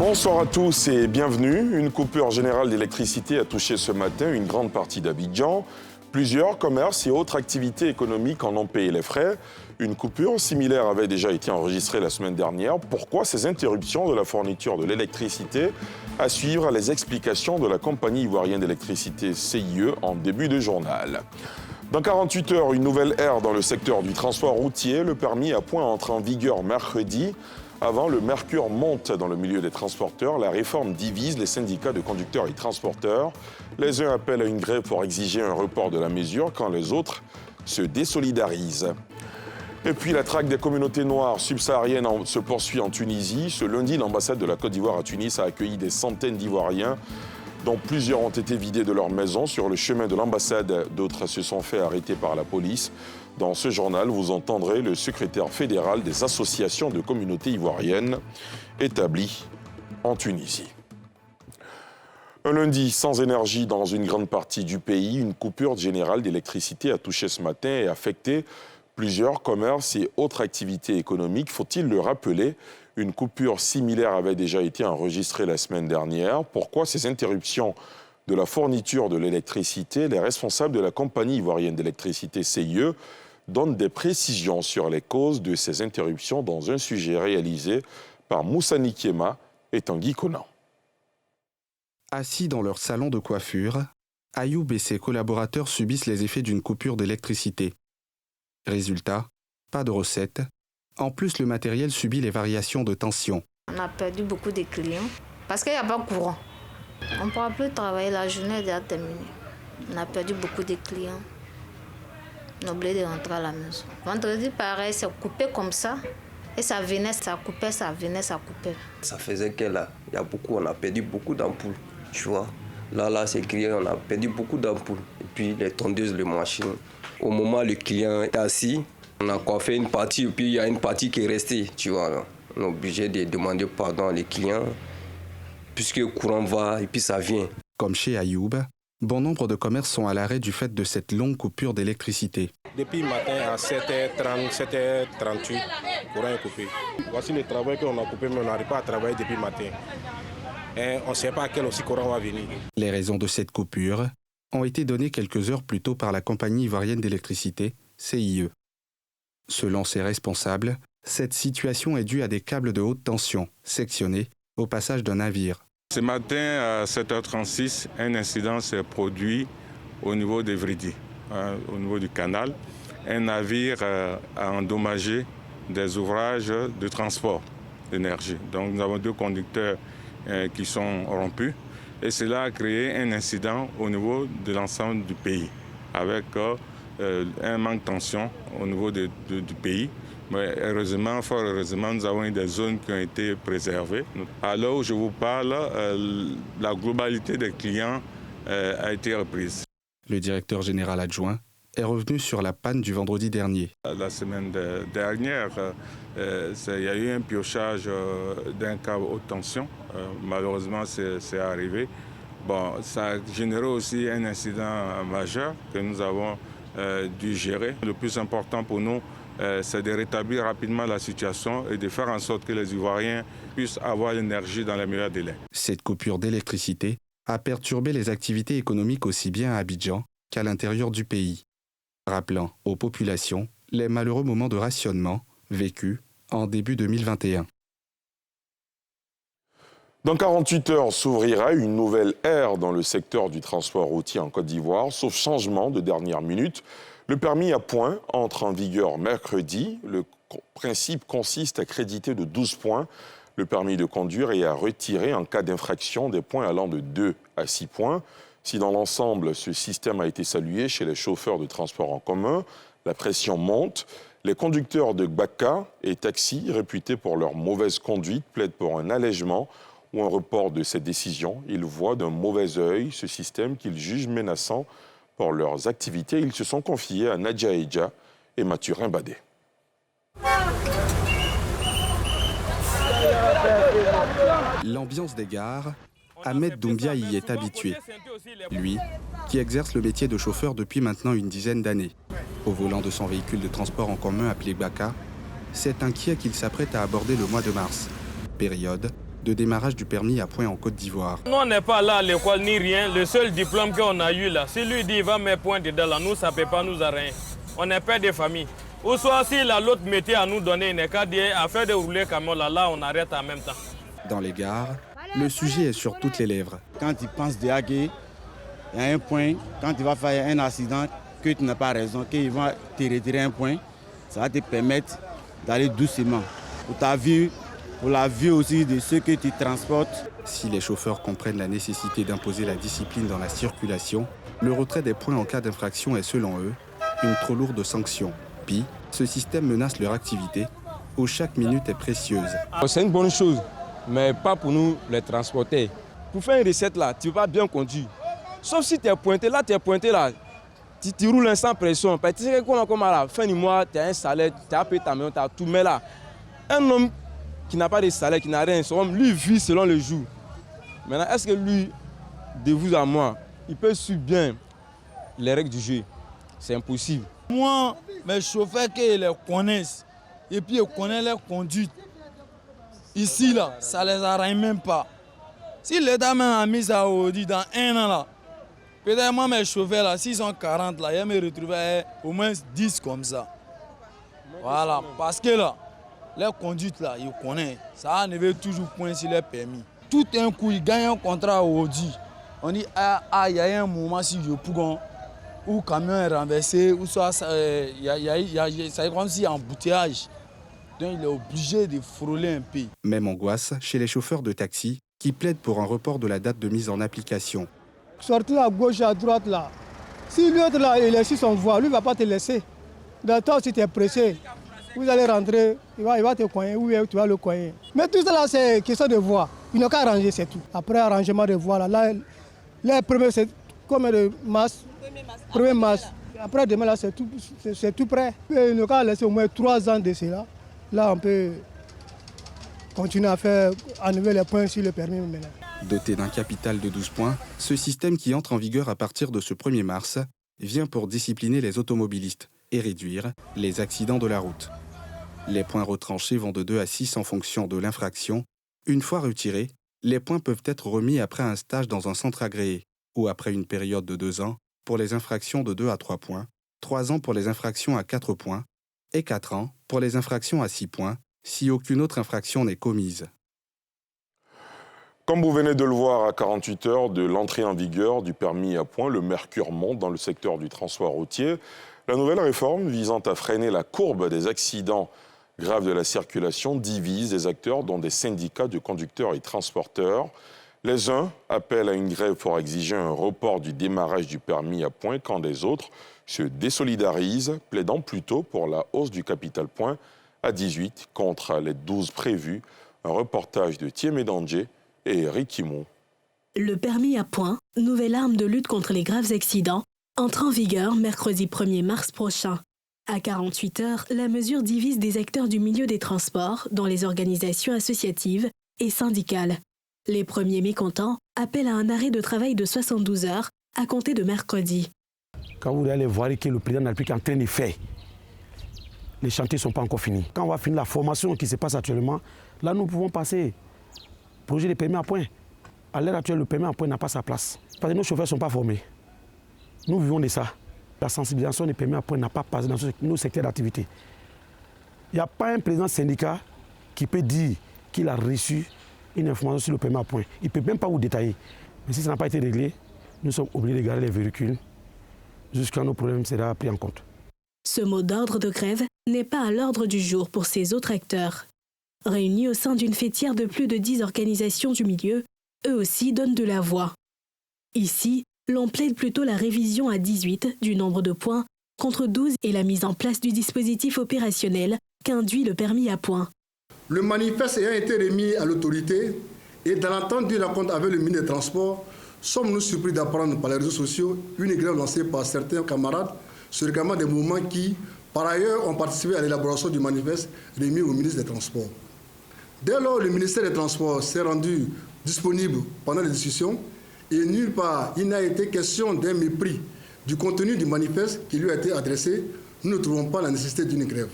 Bonsoir à tous et bienvenue. Une coupure générale d'électricité a touché ce matin une grande partie d'Abidjan. Plusieurs commerces et autres activités économiques en ont payé les frais. Une coupure similaire avait déjà été enregistrée la semaine dernière. Pourquoi ces interruptions de la fourniture de l'électricité? À suivre les explications de la compagnie ivoirienne d'électricité CIE en début de journal. Dans 48 heures, une nouvelle ère dans le secteur du transport routier. Le permis à points entre en vigueur mercredi. Avant, le mercure monte dans le milieu des transporteurs. La réforme divise les syndicats de conducteurs et transporteurs. Les uns appellent à une grève pour exiger un report de la mesure, quand les autres se désolidarisent. Et puis la traque des communautés noires subsahariennes se poursuit en Tunisie. Ce lundi, l'ambassade de la Côte d'Ivoire à Tunis a accueilli des centaines d'Ivoiriens, dont plusieurs ont été vidés de leur maison sur le chemin de l'ambassade. D'autres se sont fait arrêter par la police. Dans ce journal, vous entendrez le secrétaire fédéral des associations de communautés ivoiriennes établies en Tunisie. Un lundi sans énergie dans une grande partie du pays, une coupure générale d'électricité a touché ce matin et affecté plusieurs commerces et autres activités économiques. Faut-il le rappeler, une coupure similaire avait déjà été enregistrée la semaine dernière. Pourquoi ces interruptions de la fourniture de l'électricité? Les responsables de la compagnie ivoirienne d'électricité CIE donnent des précisions sur les causes de ces interruptions dans un sujet réalisé par Moussa Nikiema et Tanguy Conan. Assis dans leur salon de coiffure, Ayoub et ses collaborateurs subissent les effets d'une coupure d'électricité. Résultat, pas de recettes. En plus, le matériel subit les variations de tension. On a perdu beaucoup de clients parce qu'il n'y a pas de courant. On ne pourra plus travailler, la journée est déjà terminée. On a perdu beaucoup de clients. On a oublié de rentrer à la maison. Vendredi, pareil, c'est coupé comme ça. Et ça venait, ça coupait, ça venait, ça coupait. Ça faisait que là, on a perdu beaucoup d'ampoules, tu vois. Là, c'est crié, on a perdu beaucoup d'ampoules. Et puis les tondeuses, les machines. Au moment où le client est assis, on a coiffé une partie, et puis il y a une partie qui est restée, tu vois. Là. On est obligé de demander pardon aux clients, puisque le courant va et puis ça vient. Comme chez Ayoub, bon nombre de commerces sont à l'arrêt du fait de cette longue coupure d'électricité. Depuis le matin à 7h30, 7h38, le courant est coupé. Voici le travail qu'on a coupé, mais on n'arrive pas à travailler depuis le matin. Et on ne sait pas à quel aussi courant va venir. Les raisons de cette coupure ont été données quelques heures plus tôt par la compagnie ivoirienne d'électricité, CIE. Selon ses responsables, cette situation est due à des câbles de haute tension sectionnés au passage d'un navire. Ce matin à 7h36, un incident s'est produit au niveau d'Evridi, au niveau du canal. Un navire a endommagé des ouvrages de transport d'énergie. Donc nous avons 2 conducteurs qui sont rompus et cela a créé un incident au niveau de l'ensemble du pays avec un manque de tension au niveau du pays. Mais heureusement, fort heureusement, nous avons eu des zones qui ont été préservées. À l'heure où je vous parle, la globalité des clients a été reprise. Le directeur général adjoint est revenu sur la panne du vendredi dernier. La semaine dernière, il y a eu un piochage d'un câble haute tension. Malheureusement, c'est arrivé. Bon, ça a généré aussi un incident majeur que nous avons dû gérer. Le plus important pour nous, c'est de rétablir rapidement la situation et de faire en sorte que les Ivoiriens puissent avoir l'énergie dans les meilleurs délais. Cette coupure d'électricité a perturbé les activités économiques aussi bien à Abidjan qu'à l'intérieur du pays, rappelant aux populations les malheureux moments de rationnement vécus en début 2021. Dans 48 heures s'ouvrira une nouvelle ère dans le secteur du transport routier en Côte d'Ivoire, sauf changement de dernière minute. Le permis à points entre en vigueur mercredi. Le principe consiste à créditer de 12 points le permis de conduire et à retirer en cas d'infraction des points allant de 2 à 6 points. Si dans l'ensemble, ce système a été salué chez les chauffeurs de transport en commun, la pression monte. Les conducteurs de Gbaka et taxis, réputés pour leur mauvaise conduite, plaident pour un allègement ou un report de cette décision. Ils voient d'un mauvais œil ce système qu'ils jugent menaçant pour leurs activités. Ils se sont confiés à Nadia Eidja et Mathurin Badé. L'ambiance des gares, Ahmed Doumbia y est habitué. Lui, qui exerce le métier de chauffeur depuis maintenant une dizaine d'années. Au volant de son véhicule de transport en commun appelé Gbaka, c'est inquiet qu'il s'apprête à aborder le mois de mars, période de démarrage du permis à points en Côte d'Ivoire. Nous, on n'est pas là à l'école ni rien. Le seul diplôme qu'on a eu là, si lui dit il va mettre point dedans là, nous, ça ne peut pas nous arrêter. On est père de famille. Ou soit s'il a l'autre métier à nous donner, il n'est qu'à dire à faire de rouler camion là, on arrête en même temps. Dans les gares, le sujet est sur toutes les lèvres. Quand tu penses déjà qu'il y a un point, quand tu vas faire un accident, que tu n'as pas raison, qu'ils vont te retirer un point, ça va te permettre d'aller doucement. Pour ta vie, pour la vie aussi de ceux que tu transportes. Si les chauffeurs comprennent la nécessité d'imposer la discipline dans la circulation, le retrait des points en cas d'infraction est selon eux une trop lourde sanction. Puis, ce système menace leur activité, où chaque minute est précieuse. C'est une bonne chose, mais pas pour nous les transporter. Pour faire une recette là, tu ne vas pas bien conduire. Sauf si tu es pointé là, tu roules sans pression. Parce que tu sais qu'on a comme à la fin du mois, tu as un salaire, tu as payé ta maison, tu as tout. Mais là, un homme qui n'a pas de salaire, qui n'a rien, lui vit selon le jour. Maintenant, est-ce que lui, de vous à moi, il peut suivre bien les règles du jeu? C'est impossible. Moi, mes chauffeurs qui les connaissent, et puis ils connaissent leur conduite. Ici, là, ça ne les arrange même pas. Si l'État même a mis ça au dit dans un an, là, peut-être moi, mes chauffeurs, là, s'ils sont 40, là, ils me retrouvent au moins 10 comme ça. Voilà, parce que là, leur conduite, là, ils connaissent. Ça ne veut toujours point sur leur permis. Tout un coup, ils gagnent un contrat au dit. On dit, il y a un moment, si je peux, où le camion est renversé, ou soit ça est comme si embouteillage. Donc il est obligé de frôler un peu. Même angoisse chez les chauffeurs de taxi qui plaident pour un report de la date de mise en application. Sortir à gauche et à droite là. Si l'autre là, il laisse son voie, lui ne va pas te laisser. Dans toi, si tu es pressé, vous allez rentrer, il va te coigner, ou tu vas le coigner. Mais tout ça là, c'est question de voie. Il n'a qu'à arranger, c'est tout. Après arrangement de voie, là premier, c'est combien de masse? Premier masse. Après demain, là, c'est tout prêt. Il n'a qu'à laisser au moins 3 ans de cela. Là, on peut continuer à enlever les points sur le permis maintenant. Doté d'un capital de 12 points, ce système qui entre en vigueur à partir de ce 1er mars vient pour discipliner les automobilistes et réduire les accidents de la route. Les points retranchés vont de 2 à 6 en fonction de l'infraction. Une fois retirés, les points peuvent être remis après un stage dans un centre agréé ou après une période de 2 ans pour les infractions de 2 à 3 points, 3 ans pour les infractions à 4 points et 4 ans pour les infractions à 6 points si aucune autre infraction n'est commise. Comme vous venez de le voir à 48 heures de l'entrée en vigueur du permis à points, le mercure monte dans le secteur du transport routier. La nouvelle réforme visant à freiner la courbe des accidents graves de la circulation divise les acteurs dont des syndicats de conducteurs et transporteurs. Les uns appellent à une grève pour exiger un report du démarrage du permis à points quand les autres se désolidarisent, plaidant plutôt pour la hausse du capital point à 18 contre les 12 prévus. Un reportage de Thiemé Dandje et Eric Kimon. Le permis à points, nouvelle arme de lutte contre les graves accidents, entre en vigueur mercredi 1er mars prochain. À 48 heures, la mesure divise des acteurs du milieu des transports, dont les organisations associatives et syndicales. Les premiers mécontents appellent à un arrêt de travail de 72 heures à compter de mercredi. Quand vous allez voir que le président de la République est en train de faire, les chantiers ne sont pas encore finis. Quand on va finir la formation qui se passe actuellement, là nous pouvons passer projet de permis à points. À l'heure actuelle, le permis à points n'a pas sa place. Parce que nos chauffeurs ne sont pas formés. Nous vivons de ça. La sensibilisation des permis à points n'a pas passé dans nos secteurs d'activité. Il n'y a pas un président syndicat qui peut dire qu'il a reçu une information sur le permis à points. Il ne peut même pas vous détailler. Mais si ça n'a pas été réglé, nous sommes obligés de garder les véhicules jusqu'à nos problèmes seront pris en compte. Ce mot d'ordre de grève n'est pas à l'ordre du jour pour ces autres acteurs. Réunis au sein d'une fêtière de plus de 10 organisations du milieu, eux aussi donnent de la voix. Ici, l'on plaide plutôt la révision à 18 du nombre de points contre 12 et la mise en place du dispositif opérationnel qu'induit le permis à points. Le manifeste ayant été remis à l'autorité et dans l'attente d'une rencontre avec le ministre des Transports, sommes-nous surpris d'apprendre par les réseaux sociaux une grève lancée par certains camarades sur réclamant des mouvements qui, par ailleurs, ont participé à l'élaboration du manifeste remis au ministre des Transports. Dès lors, le ministère des Transports s'est rendu disponible pendant les discussions et nulle part il n'a été question d'un mépris du contenu du manifeste qui lui a été adressé. Nous ne trouvons pas la nécessité d'une grève.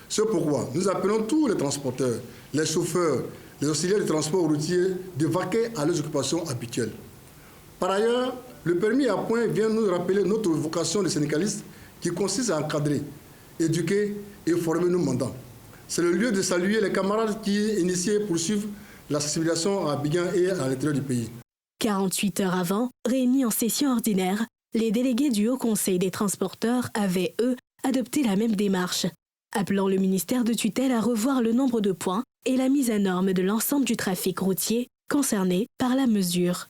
C'est pourquoi nous appelons tous les transporteurs, les chauffeurs, les auxiliaires du transport routier de vaquer à leurs occupations habituelles. Par ailleurs, le permis à points vient nous rappeler notre vocation de syndicalistes qui consiste à encadrer, éduquer et former nos mandants. C'est le lieu de saluer les camarades qui initiés et poursuivent la sensibilisation à Abidjan et à l'intérieur du pays. 48 heures avant, réunis en session ordinaire, les délégués du Haut Conseil des transporteurs avaient, eux, adopté la même démarche, appelant le ministère de tutelle à revoir le nombre de points et la mise à norme de l'ensemble du trafic routier concerné par la mesure.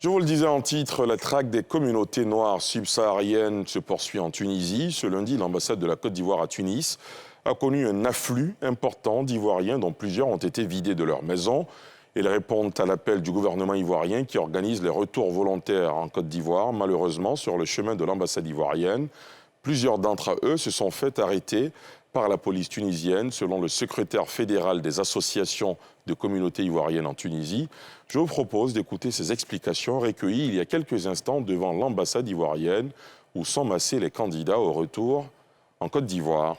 Je vous le disais en titre, la traque des communautés noires subsahariennes se poursuit en Tunisie. Ce lundi, l'ambassade de la Côte d'Ivoire à Tunis a connu un afflux important d'Ivoiriens dont plusieurs ont été vidés de leur maison. Ils répondent à l'appel du gouvernement ivoirien qui organise les retours volontaires en Côte d'Ivoire. Malheureusement, sur le chemin de l'ambassade ivoirienne, plusieurs d'entre eux se sont fait arrêter par la police tunisienne, selon le secrétaire fédéral des associations de communautés ivoiriennes en Tunisie. Je vous propose d'écouter ces explications recueillies il y a quelques instants devant l'ambassade ivoirienne où sont massés les candidats au retour en Côte d'Ivoire.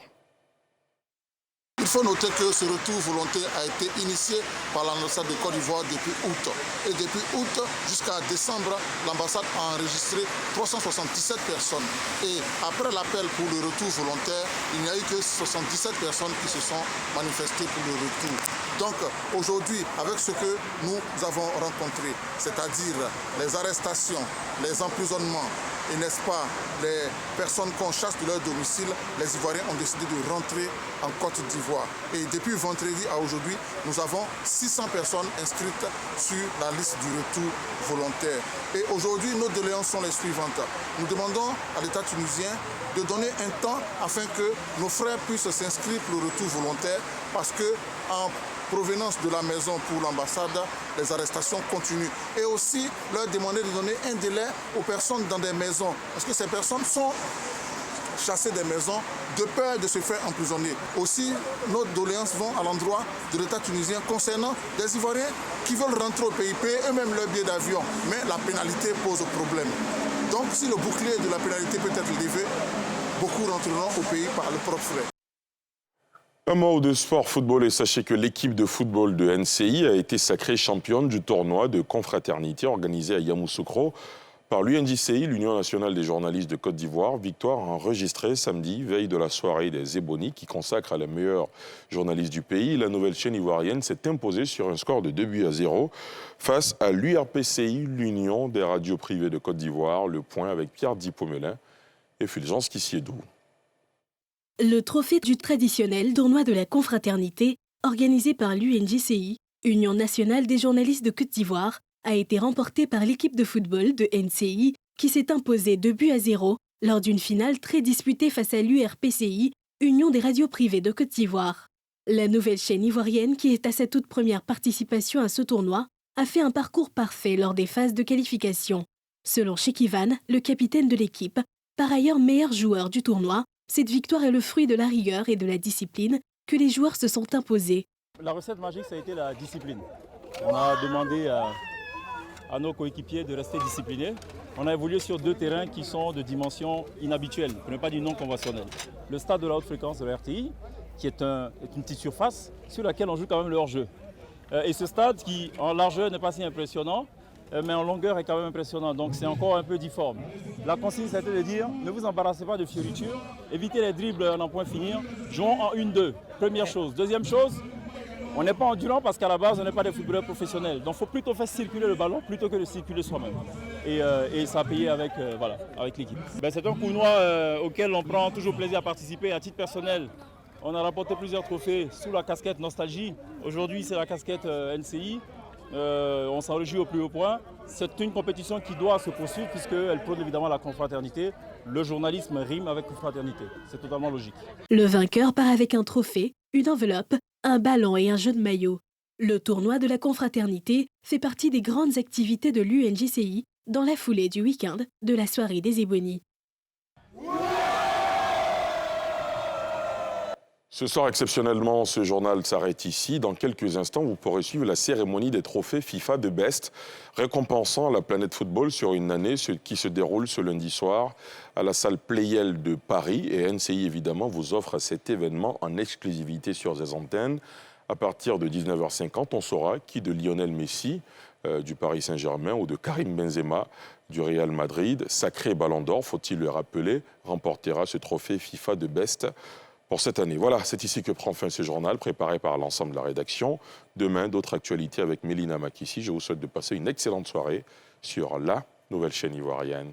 Il faut noter que ce retour volontaire a été initié par l'ambassade de Côte d'Ivoire depuis août. Et depuis août jusqu'à décembre, l'ambassade a enregistré 377 personnes. Et après l'appel pour le retour volontaire, il n'y a eu que 77 personnes qui se sont manifestées pour le retour. Donc aujourd'hui, avec ce que nous avons rencontré, c'est-à-dire les arrestations, les emprisonnements, et n'est-ce pas, les personnes qu'on chasse de leur domicile, les Ivoiriens ont décidé de rentrer en Côte d'Ivoire. Et depuis vendredi à aujourd'hui, nous avons 600 personnes inscrites sur la liste du retour volontaire. Et aujourd'hui, nos doléances sont les suivantes. Nous demandons à l'État tunisien de donner un temps afin que nos frères puissent s'inscrire pour le retour volontaire parce que en provenance de la maison pour l'ambassade, les arrestations continuent. Et aussi leur demander de donner un délai aux personnes dans des maisons. Parce que ces personnes sont chassées des maisons de peur de se faire emprisonner. Aussi, nos doléances vont à l'endroit de l'État tunisien concernant des Ivoiriens qui veulent rentrer au pays, payer eux-mêmes leur billet d'avion. Mais la pénalité pose problème. Donc si le bouclier de la pénalité peut être levé, beaucoup rentreront au pays par le propre frais. Un mot de sport football et sachez que l'équipe de football de NCI a été sacrée championne du tournoi de confraternité organisé à Yamoussoukro par l'UNJCI, l'Union nationale des journalistes de Côte d'Ivoire. Victoire enregistrée samedi, veille de la soirée des Ébonies qui consacre à la meilleure journaliste du pays. La nouvelle chaîne ivoirienne s'est imposée sur un score de 2-0 face à l'URPCI, l'Union des radios privées de Côte d'Ivoire. Le point avec Pierre Dipomelin et Fulgence Kissiedou. Le trophée du traditionnel tournoi de la confraternité, organisé par l'UNJCI, Union nationale des journalistes de Côte d'Ivoire, a été remporté par l'équipe de football de NCI qui s'est imposée 2-0 lors d'une finale très disputée face à l'URPCI, Union des radios privées de Côte d'Ivoire. La nouvelle chaîne ivoirienne, qui est à sa toute première participation à ce tournoi, a fait un parcours parfait lors des phases de qualification. Selon Cheikh Ivan, le capitaine de l'équipe, par ailleurs meilleur joueur du tournoi, cette victoire est le fruit de la rigueur et de la discipline que les joueurs se sont imposés. La recette magique, ça a été la discipline. On a demandé à nos coéquipiers de rester disciplinés. On a évolué sur 2 terrains qui sont de dimension inhabituelle, pour ne pas dire non conventionnelle. Le stade de la haute fréquence de la RTI, qui est une petite surface sur laquelle on joue quand même le hors-jeu. Et ce stade qui, en largeur, n'est pas si impressionnant, mais en longueur est quand même impressionnant, donc c'est encore un peu difforme. La consigne, c'était de dire, ne vous embarrassez pas de fioritures, évitez les dribbles en point finir, jouons en 1-2, première chose. Deuxième chose, on n'est pas endurant parce qu'à la base, on n'est pas des footballeurs professionnels, donc il faut plutôt faire circuler le ballon plutôt que de circuler soi-même. Et ça a payé avec l'équipe. C'est un tournoi auquel on prend toujours plaisir à participer. À titre personnel, on a remporté plusieurs trophées sous la casquette Nostalgie. Aujourd'hui, c'est la casquette NCI. On s'en réjouit au plus haut point. C'est une compétition qui doit se poursuivre puisqu'elle prône évidemment la confraternité. Le journalisme rime avec confraternité. C'est totalement logique. Le vainqueur part avec un trophée, une enveloppe, un ballon et un jeu de maillot. Le tournoi de la confraternité fait partie des grandes activités de l'UNJCI dans la foulée du week-end de la soirée des Ébonies. Ce soir, exceptionnellement, ce journal s'arrête ici. Dans quelques instants, vous pourrez suivre la cérémonie des trophées FIFA de Best, récompensant la planète football sur une année, ce qui se déroule ce lundi soir à la salle Playel de Paris. Et NCI, évidemment, vous offre cet événement en exclusivité sur ses antennes. À partir de 19h50, on saura qui de Lionel Messi du Paris Saint-Germain ou de Karim Benzema du Real Madrid, sacré Ballon d'Or, faut-il le rappeler, remportera ce trophée FIFA de Best pour cette année. Voilà, c'est ici que prend fin ce journal préparé par l'ensemble de la rédaction. Demain, d'autres actualités avec Mélina Makissi. Je vous souhaite de passer une excellente soirée sur la nouvelle chaîne ivoirienne.